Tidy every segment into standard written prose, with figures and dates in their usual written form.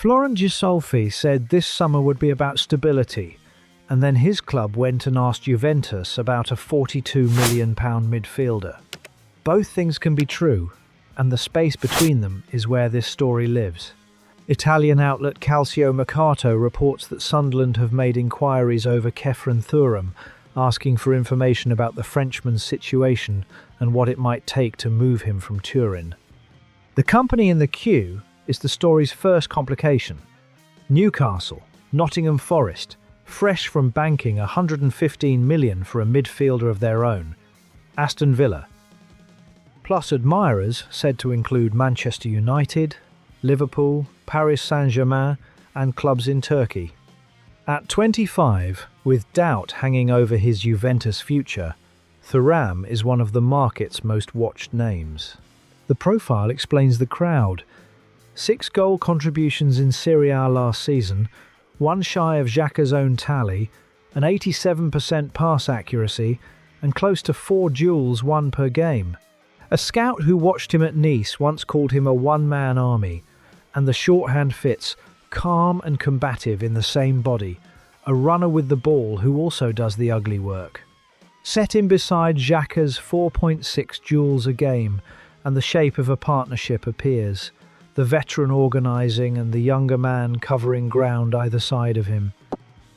Florin Gislolfi said this summer would be about stability, and then his club went and asked Juventus about a £42 million midfielder. Both things can be true, and the space between them is where this story lives. Italian outlet Calcio Mercato reports that Sunderland have made inquiries over Khephren Thuram, asking for information about the Frenchman's situation and what it might take to move him from Turin. The company in the queue is the story's first complication. Newcastle, Nottingham Forest, fresh from banking £115 million for a midfielder of their own. Aston Villa, plus admirers said to include Manchester United, Liverpool, Paris Saint-Germain, and clubs in Turkey. At 25, with doubt hanging over his Juventus future, Thuram is one of the market's most watched names. The profile explains the crowd. 6 goal contributions in Serie A last season, one shy of Xhaka's own tally, an 87% pass accuracy, and close to 4 duels won per game. A scout who watched him at Nice once called him a one-man army, and the shorthand fits, calm and combative in the same body, a runner with the ball who also does the ugly work. Set him beside Xhaka's 4.6 duels a game, and the shape of a partnership appears, the veteran organising and the younger man covering ground either side of him.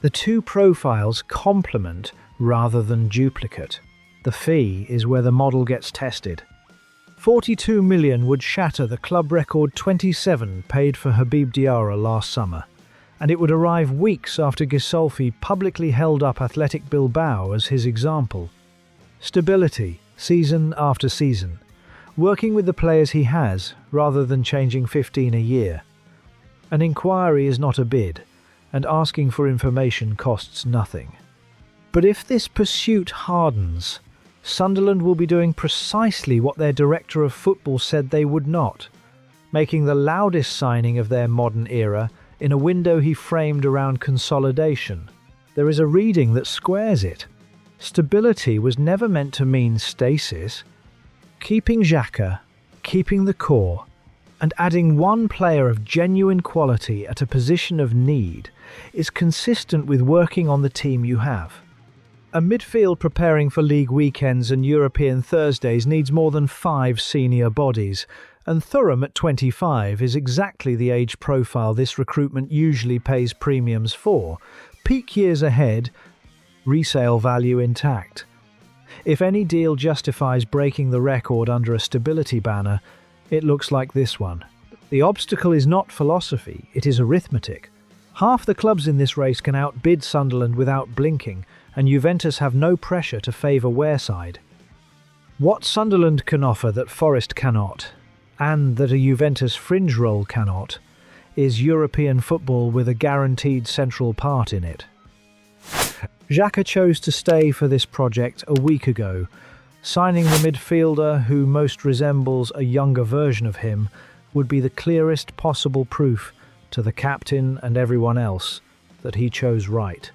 The two profiles complement rather than duplicate. The fee is where the model gets tested. £42 million would shatter the club record 27 paid for Habib Diarra last summer, and it would arrive weeks after Ghisolfi publicly held up Athletic Bilbao as his example. Stability, season after season, working with the players he has rather than changing 15 a year. An inquiry is not a bid, and asking for information costs nothing. But if this pursuit hardens, Sunderland will be doing precisely what their director of football said they would not, making the loudest signing of their modern era in a window he framed around consolidation. There is a reading that squares it. Stability was never meant to mean stasis. Keeping Xhaka, keeping the core, and adding one player of genuine quality at a position of need is consistent with working on the team you have. A midfield preparing for league weekends and European Thursdays needs more than 5 senior bodies, and Thuram at 25 is exactly the age profile this recruitment usually pays premiums for. Peak years ahead, resale value intact. If any deal justifies breaking the record under a stability banner, it looks like this one. The obstacle is not philosophy, it is arithmetic. Half the clubs in this race can outbid Sunderland without blinking, and Juventus have no pressure to favour Wareside. What Sunderland can offer that Forest cannot, and that a Juventus fringe role cannot, is European football with a guaranteed central part in it. Xhaka chose to stay for this project a week ago. Signing the midfielder who most resembles a younger version of him would be the clearest possible proof to the captain and everyone else that he chose right.